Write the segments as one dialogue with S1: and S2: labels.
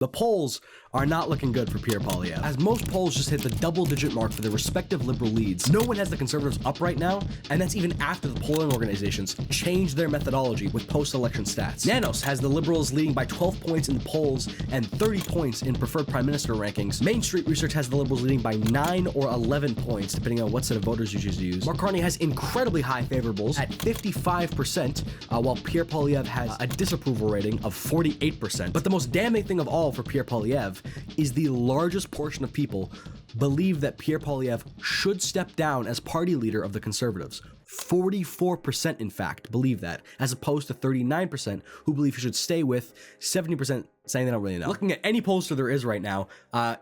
S1: The polls are not looking good for Pierre Poilievre, as most polls just hit the double-digit mark for their respective liberal leads. No one has the Conservatives up right now, and that's even after the polling organizations changed their methodology with post-election stats. Nanos has the Liberals leading by 12 points in the polls and 30 points in preferred prime minister rankings. Main Street Research has the Liberals leading by 9 or 11 points, depending on what set of voters you choose to use. Mark Carney has incredibly high favorables at 55%, while Pierre Poilievre has a disapproval rating of 48%. But the most damning thing of all for Pierre Poilievre is the largest portion of people believe that Pierre Poilievre should step down as party leader of the Conservatives. 44% in fact believe that, as opposed to 39% who believe he should stay with, 70% saying they don't really know. Looking at any pollster there is right now,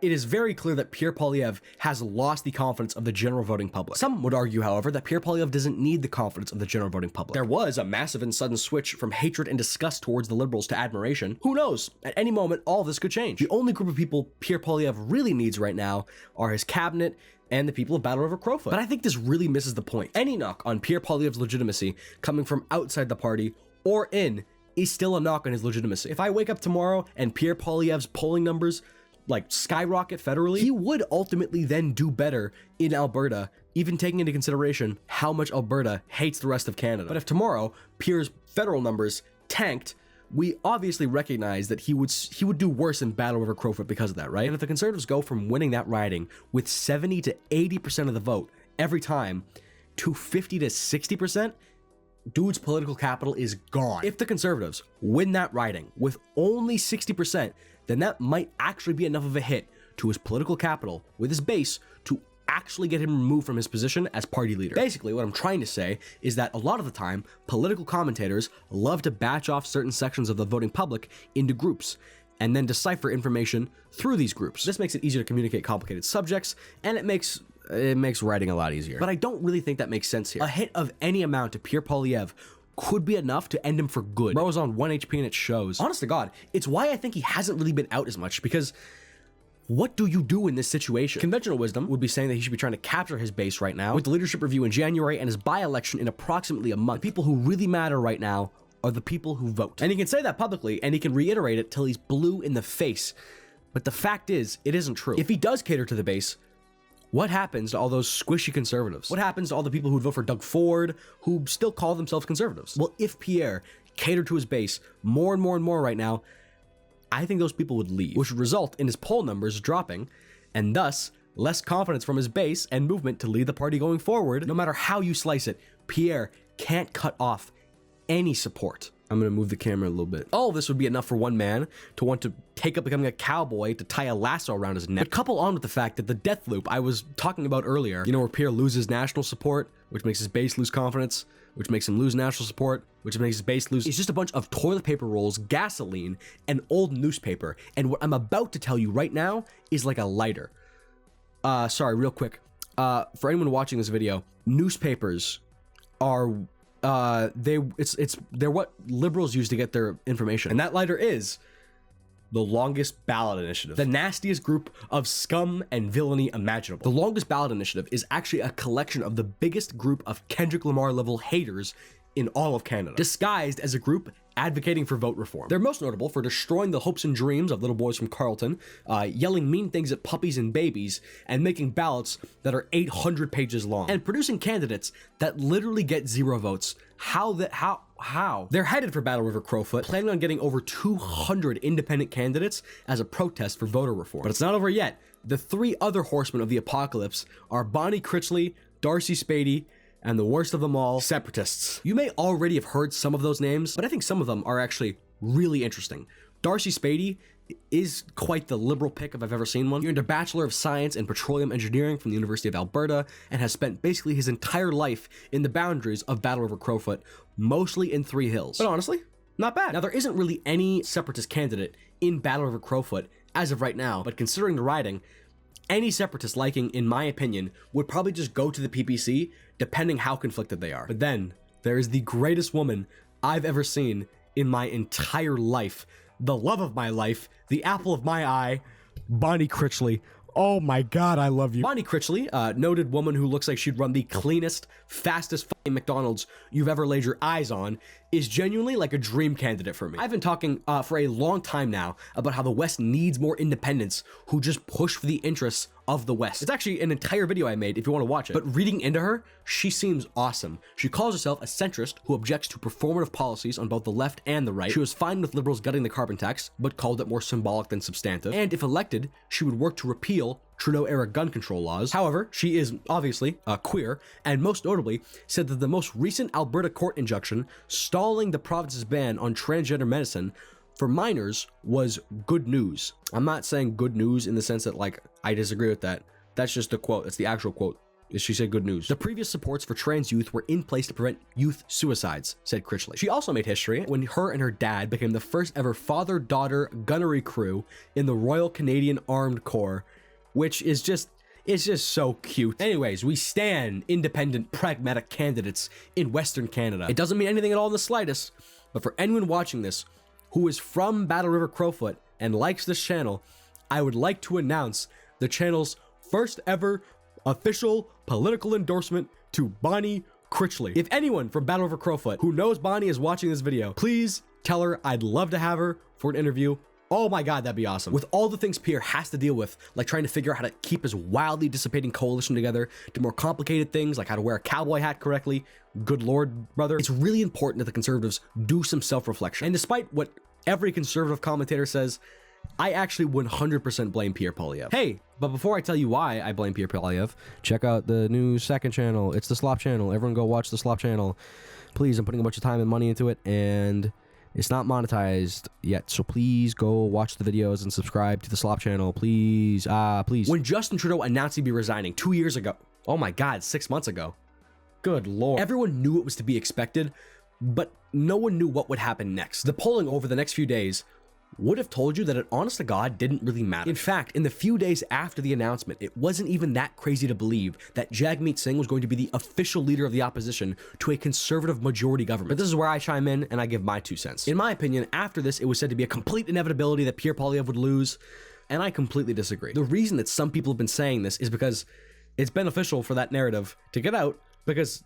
S1: it is very clear that Pierre Poilievre has lost the confidence of the general voting public. Some would argue, however, that Pierre Poilievre doesn't need the confidence of the general voting public. There was a massive and sudden switch from hatred and disgust towards the Liberals to admiration. Who knows? At any moment, all this could change. The only group of people Pierre Poilievre really needs right now are his cabinet and the people of Battle River Crowfoot. But I think this really misses the point. Any knock on Pierre Poilievre's legitimacy coming from outside the party or in is still a knock on his legitimacy. If I wake up tomorrow and Pierre Poilievre's polling numbers like skyrocket federally, he would ultimately then do better in Alberta, even taking into consideration how much Alberta hates the rest of Canada. But if tomorrow Pierre's federal numbers tanked, we obviously recognize that he would do worse in Battle River Crowfoot because of that, right? And if the Conservatives go from winning that riding with 70 to 80% of the vote every time to 50 to 60%, dude's political capital is gone. If the Conservatives win that riding with only 60%, then that might actually be enough of a hit to his political capital with his base to actually get him removed from his position as party leader. Basically, what I'm trying to say is that a lot of the time, political commentators love to batch off certain sections of the voting public into groups and then decipher information through these groups. This makes it easier to communicate complicated subjects, and it makes writing a lot easier. But I don't really think that makes sense here. A hit of any amount to Pierre Poilievre could be enough to end him for good. Bro is on 1 HP and it shows. Honest to God, it's why I think he hasn't really been out as much, because what do you do in this situation? Conventional wisdom would be saying that he should be trying to capture his base right now with the leadership review in January and his by-election in approximately a month. The people who really matter right now are the people who vote. And he can say that publicly, and he can reiterate it till he's blue in the face. But the fact is, it isn't true. If he does cater to the base, what happens to all those squishy conservatives? What happens to all the people who'd vote for Doug Ford, who still call themselves conservatives? Well, if Pierre catered to his base more and more and more right now, I think those people would leave, which would result in his poll numbers dropping, and thus less confidence from his base and movement to lead the party going forward. No matter how you slice it, Pierre can't cut off any support. I'm gonna move the camera a little bit. All of this would be enough for one man to want to take up becoming a cowboy to tie a lasso around his neck. But couple on with the fact that the death loop I was talking about earlier, you know, where Pierre loses national support, which makes his base lose confidence, which makes him lose national support, which makes his base lose. It's just a bunch of toilet paper rolls, gasoline, and old newspaper. And what I'm about to tell you right now is like a lighter. Sorry, real quick. For anyone watching this video, newspapers are they're what liberals use to get their information. And that lighter is the longest ballot initiative, the nastiest group of scum and villainy imaginable. The longest ballot initiative is actually a collection of the biggest group of Kendrick Lamar level haters in all of Canada, disguised as a group advocating for vote reform. They're most notable for destroying the hopes and dreams of little boys from Carleton, yelling mean things at puppies and babies, and making ballots that are 800 pages long, and producing candidates that literally get 0 votes. How? They're headed for Battle River Crowfoot, planning on getting over 200 independent candidates as a protest for voter reform. But it's not over yet. The 3 other horsemen of the apocalypse are Bonnie Critchley, Darcy Spady, and the worst of them all, separatists. You may already have heard some of those names, but I think some of them are actually really interesting. Darcy Spady is quite the liberal pick if I've ever seen one. He earned a Bachelor of Science in Petroleum Engineering from the University of Alberta and has spent basically his entire life in the boundaries of Battle River Crowfoot, mostly in Three Hills. But honestly, not bad. Now, there isn't really any separatist candidate in Battle River Crowfoot as of right now, but considering the riding, any separatist liking, in my opinion, would probably just go to the PPC, depending how conflicted they are. But then, there is the greatest woman I've ever seen in my entire life, the love of my life, the apple of my eye, Bonnie Critchley. Oh my God, I love you. Bonnie Critchley, noted woman who looks like she'd run the cleanest, fastest McDonald's you've ever laid your eyes on, is genuinely like a dream candidate for me. I've been talking for a long time now about how the West needs more independents who just push for the interests of the West. It's actually an entire video I made if you want to watch it. But reading into her, she seems awesome. She calls herself a centrist who objects to performative policies on both the left and the right. She was fine with liberals gutting the carbon tax, but called it more symbolic than substantive. And if elected, she would work to repeal Trudeau-era gun control laws. However, she is obviously queer, and most notably said that the most recent Alberta court injunction stalling the province's ban on transgender medicine for minors was good news. I'm not saying good news in the sense that, like, I disagree with that. That's just the quote. That's the actual quote. She said good news. The previous supports for trans youth were in place to prevent youth suicides, said Critchley. She also made history when her and her dad became the first ever father-daughter gunnery crew in the Royal Canadian Armed Corps, which is just, it's just so cute. Anyways, we stand independent, pragmatic candidates in Western Canada. It doesn't mean anything at all in the slightest, but for anyone watching this who is from Battle River Crowfoot and likes this channel, I would like to announce the channel's first ever official political endorsement to Bonnie Critchley. If anyone from Battle River Crowfoot who knows Bonnie is watching this video, please tell her I'd love to have her for an interview. Oh my god, that'd be awesome. With all the things Pierre has to deal with, like trying to figure out how to keep his wildly dissipating coalition together, to more complicated things like how to wear a cowboy hat correctly, good lord, brother, it's really important that the Conservatives do some self-reflection. And despite what every conservative commentator says, I actually 100% blame Pierre Poilievre. Hey, but before I tell you why I blame Pierre Poilievre, check out the new second channel. It's the Slop channel. Everyone go watch the Slop channel. Please, I'm putting a bunch of time and money into it, and it's not monetized yet, so please go watch the videos and subscribe to the Slop channel, please. Please. When Justin Trudeau announced he'd be resigning 2 years ago, oh my god, 6 months ago, good lord, everyone knew it was to be expected, but no one knew what would happen next. The polling over the next few days would have told you that it, honest to God, didn't really matter. In fact, in the few days after the announcement, it wasn't even that crazy to believe that Jagmeet Singh was going to be the official leader of the opposition to a conservative majority government. But this is where I chime in and I give my 2 cents. In my opinion, after this, it was said to be a complete inevitability that Pierre Poilievre would lose, and I completely disagree. The reason that some people have been saying this is because it's beneficial for that narrative to get out, because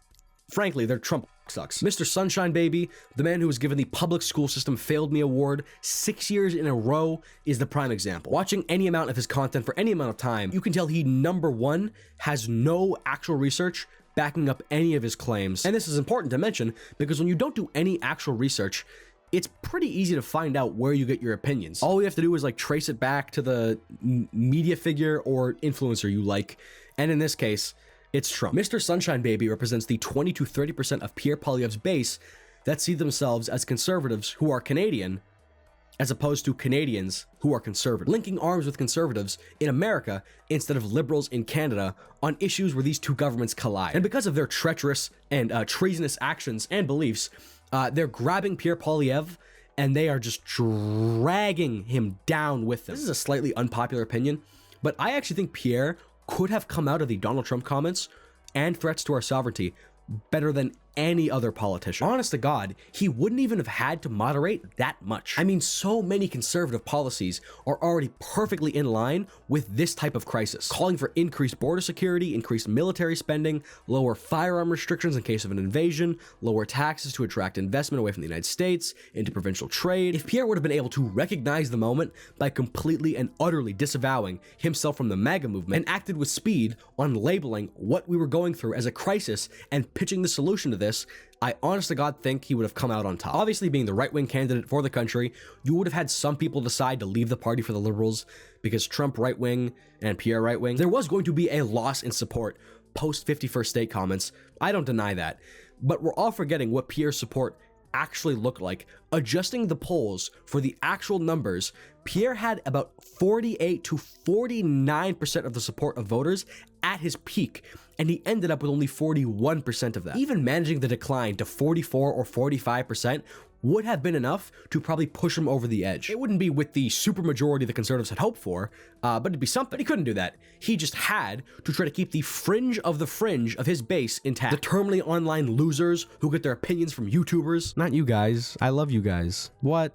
S1: frankly, their Trump sucks. Mr. Sunshine Baby, the man who was given the public school system failed me award 6 years in a row, is the prime example. Watching any amount of his content for any amount of time, you can tell he, number one, has no actual research backing up any of his claims. And this is important to mention because when you don't do any actual research, it's pretty easy to find out where you get your opinions. All you have to do is like trace it back to the media figure or influencer you like. And in this case, it's Trump. Mr. Sunshine Baby represents the 20 to 30% of Pierre Poilievre's base that see themselves as conservatives who are Canadian, as opposed to Canadians who are conservative. Linking arms with conservatives in America instead of liberals in Canada on issues where these two governments collide. And because of their treacherous and treasonous actions and beliefs, they're grabbing Pierre Poilievre and they are just dragging him down with them. This is a slightly unpopular opinion, but I actually think Pierre could have come out of the Donald Trump comments and threats to our sovereignty better than any other politician. Honest to God, he wouldn't even have had to moderate that much. I mean, so many conservative policies are already perfectly in line with this type of crisis, calling for increased border security, increased military spending, lower firearm restrictions in case of an invasion, lower taxes to attract investment away from the United States into provincial trade. If Pierre would have been able to recognize the moment by completely and utterly disavowing himself from the MAGA movement and acted with speed on labeling what we were going through as a crisis and pitching the solution to this, I honest to God think he would have come out on top. Obviously, being the right-wing candidate for the country, you would have had some people decide to leave the party for the Liberals because Trump right-wing and Pierre right-wing. There was going to be a loss in support post 51st state comments. I don't deny that, but we're all forgetting what Pierre's support actually looked like. Adjusting the polls for the actual numbers, Pierre had about 48 to 49% of the support of voters at his peak, and he ended up with only 41% of that. Even managing the decline to 44 or 45% would have been enough to probably push him over the edge. It wouldn't be with the supermajority the Conservatives had hoped for, but it'd be something. He couldn't do that. He just had to try to keep the fringe of his base intact. The terminally online losers who get their opinions from YouTubers. Not you guys. I love you guys. What?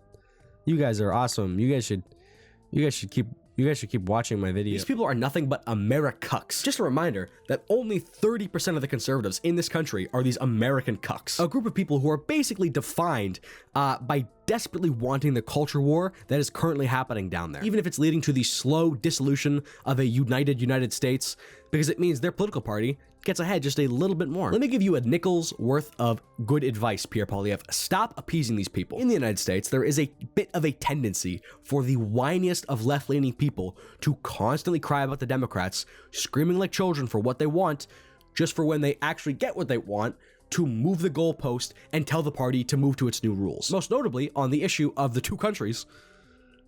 S1: You guys are awesome. You guys should keep
S2: You guys should keep watching my video.
S1: These people are nothing but Americucks. Just a reminder that only 30% of the conservatives in this country are these American cucks. A group of people who are basically defined by desperately wanting the culture war that is currently happening down there. Even if it's leading to the slow dissolution of a united United States, because it means their political party gets ahead just a little bit more. Let me give you a nickel's worth of good advice, Pierre Poilievre. Stop appeasing these people. In the United States, there is a bit of a tendency for the whiniest of left-leaning people to constantly cry about the Democrats, screaming like children for what they want, just for when they actually get what they want, to move the goalpost and tell the party to move to its new rules. Most notably on the issue of the two countries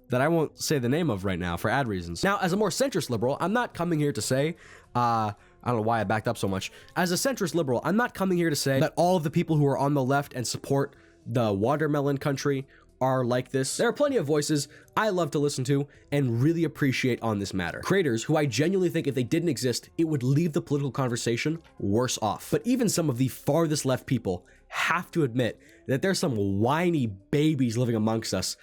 S1: that I won't say the name of right now for ad reasons. Now, as a more centrist liberal, I'm not coming here to say, I don't know why I backed up so much. As a centrist liberal, I'm not coming here to say that all of the people who are on the left and support the watermelon country are like this. There are plenty of voices I love to listen to and really appreciate on this matter. Creators who I genuinely think if they didn't exist, it would leave the political conversation worse off. But even some of the farthest left people have to admit that there's some whiny babies living amongst us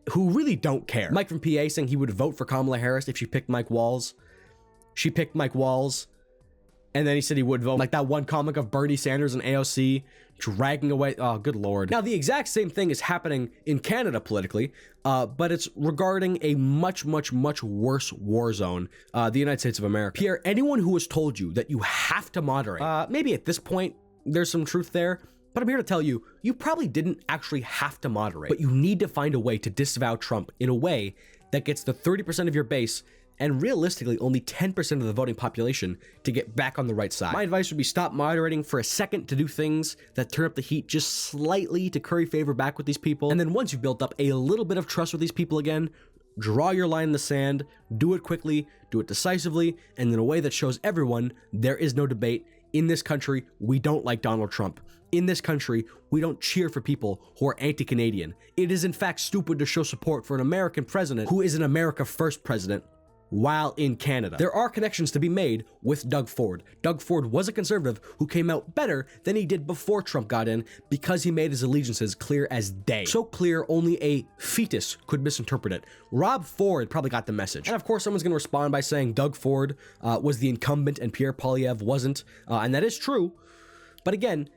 S1: who really don't care. Mike from PA saying he would vote for Kamala Harris if she picked Mike Walls. She picked Mike Walls. And then he said he would vote. Like that one comic of Bernie Sanders and AOC dragging away. Oh, good Lord. Now, the exact same thing is happening in Canada politically, but it's regarding a much, much, much worse war zone, the United States of America. Pierre, anyone who has told you that you have to moderate, maybe at this point, there's some truth there, but I'm here to tell you, you probably didn't actually have to moderate, but you need to find a way to disavow Trump in a way that gets the 30% of your base and realistically only 10% of the voting population to get back on the right side. My advice would be stop moderating for a second to do things that turn up the heat just slightly to curry favor back with these people. And then once you've built up a little bit of trust with these people again, draw your line in the sand, do it quickly, do it decisively, and in a way that shows everyone there is no debate. In this country, we don't like Donald Trump. In this country, we don't cheer for people who are anti-Canadian. It is in fact stupid to show support for an American president who is an America First president while in Canada. There are connections to be made with Doug Ford. Doug Ford was a conservative who came out better than he did before Trump got in because he made his allegiances clear as day. So clear, only a fetus could misinterpret it. Rob Ford probably got the message. And of course, someone's gonna respond by saying Doug Ford was the incumbent and Pierre Poilievre wasn't, and that is true. But again,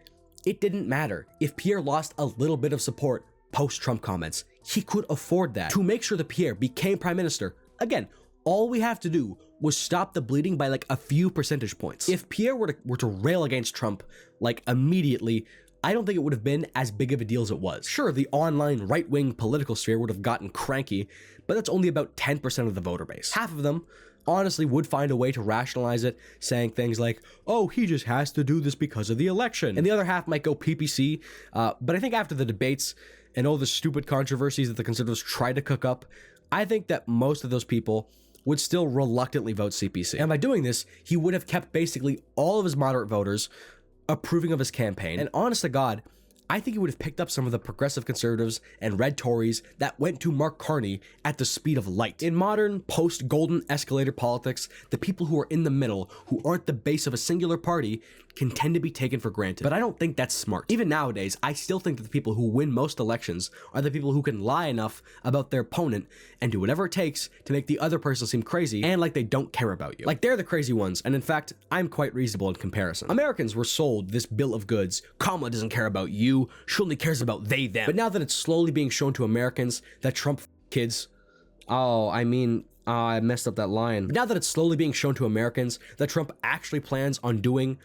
S1: it didn't matter. If Pierre lost a little bit of support post-Trump comments, he could afford that. To make sure that Pierre became prime minister, again, all we have to do was stop the bleeding by like a few percentage points. If Pierre were to rail against Trump like immediately, I don't think it would have been as big of a deal as it was. Sure, the online right-wing political sphere would have gotten cranky, but that's only about 10% of the voter base. Half of them honestly would find a way to rationalize it, saying things like, oh, he just has to do this because of the election. And the other half might go PPC, but I think after the debates and all the stupid controversies that the conservatives try to cook up, I think that most of those people would still reluctantly vote CPC. And by doing this, he would have kept basically all of his moderate voters approving of his campaign. And honest to God, I think he would have picked up some of the progressive conservatives and red Tories that went to Mark Carney at the speed of light. In modern, post-golden escalator politics, the people who are in the middle, who aren't the base of a singular party, can tend to be taken for granted. But I don't think that's smart. Even nowadays, I still think that the people who win most elections are the people who can lie enough about their opponent and do whatever it takes to make the other person seem crazy and like they don't care about you. Like they're the crazy ones, and in fact, I'm quite reasonable in comparison. Americans were sold this bill of goods. Kamala doesn't care about you. She only cares about they, them. But now that it's slowly being shown to Americans that Trump kids, I messed up that line. But now that it's slowly being shown to Americans that Trump actually plans on doing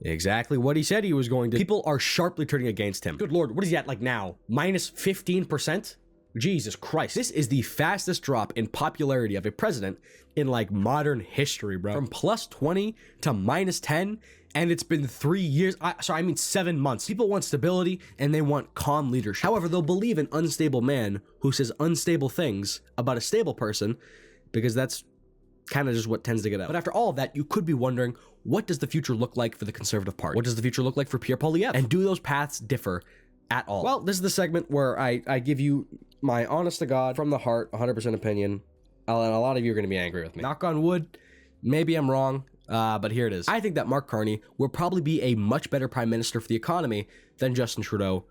S1: exactly what he said he was going to, people are sharply turning against him. Good Lord, what is he at like now? Minus 15%? Jesus Christ. This is the fastest drop in popularity of a president in like modern history, bro. From plus 20 to minus 10, and it's been 3 years. 7 months. People want stability and they want calm leadership. However, they'll believe an unstable man who says unstable things about a stable person because that's kind of just what tends to get out. But after all of that, you could be wondering, what does the future look like for the Conservative Party? What does the future look like for Pierre Poilievre? And do those paths differ at all? Well, this is the segment where I give you my honest to God, from the heart, 100% opinion. And a lot of you are going to be angry with me. Knock on wood, maybe I'm wrong, but here it is. I think that Mark Carney will probably be a much better prime minister for the economy than Justin Trudeau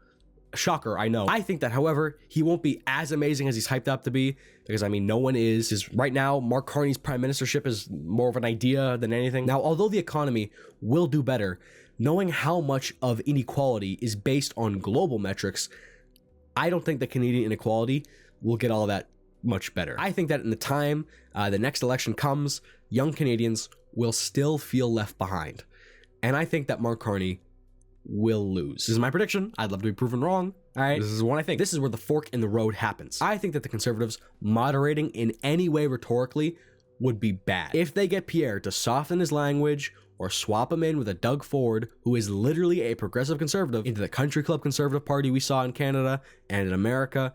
S1: Shocker, I know. I think that, however, he won't be as amazing as he's hyped up to be, because, I mean, no one is. Right now, Mark Carney's prime ministership is more of an idea than anything. Now, although the economy will do better, knowing how much of inequality is based on global metrics, I don't think that Canadian inequality will get all that much better. I think that in the time the next election comes, young Canadians will still feel left behind. And I think that Mark Carney will lose. This is my prediction. I'd love to be proven wrong. All right, this is what I think. This is where the fork in the road happens. I think that the Conservatives moderating in any way rhetorically would be bad. If they get Pierre to soften his language or swap him in with a Doug Ford, who is literally a progressive conservative, into the country club conservative party we saw in Canada and in America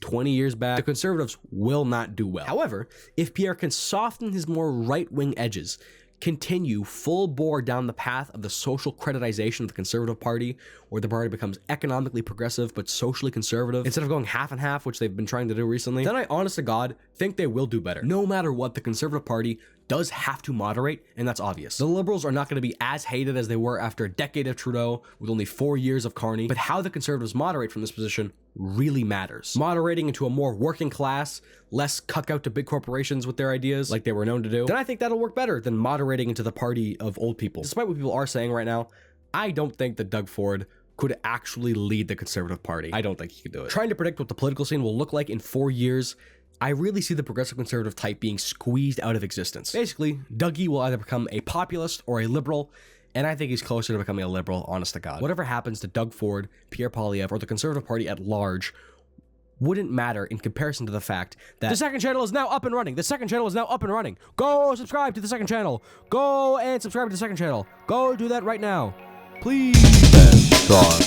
S1: 20 years back, the Conservatives will not do well. However, if Pierre can soften his more right-wing edges, continue full bore down the path of the social creditization of the Conservative Party, where the party becomes economically progressive but socially conservative, instead of going half and half, which they've been trying to do recently, then I honest to God think they will do better. No matter what, the Conservative Party does have to moderate, and that's obvious. The Liberals are not going to be as hated as they were after a decade of Trudeau with only 4 years of Carney, but how the Conservatives moderate from this position really matters. Moderating into a more working class, less cuckout to big corporations with their ideas like they were known to do, then I think that'll work better than moderating into the party of old people. Despite what people are saying right now, I don't think that Doug Ford could actually lead the Conservative Party. I don't think he could do it. Trying to predict what the political scene will look like in 4 years, I really see the progressive conservative type being squeezed out of existence. Basically, Dougie will either become a populist or a liberal, and I think he's closer to becoming a liberal, honest to God. Whatever happens to Doug Ford, Pierre Poilievre, or the Conservative Party at large wouldn't matter in comparison to the fact that the second channel is now up and running. The second channel is now up and running. Go subscribe to the second channel. Go and subscribe to the second channel. Go do that right now. Please.
S2: Start.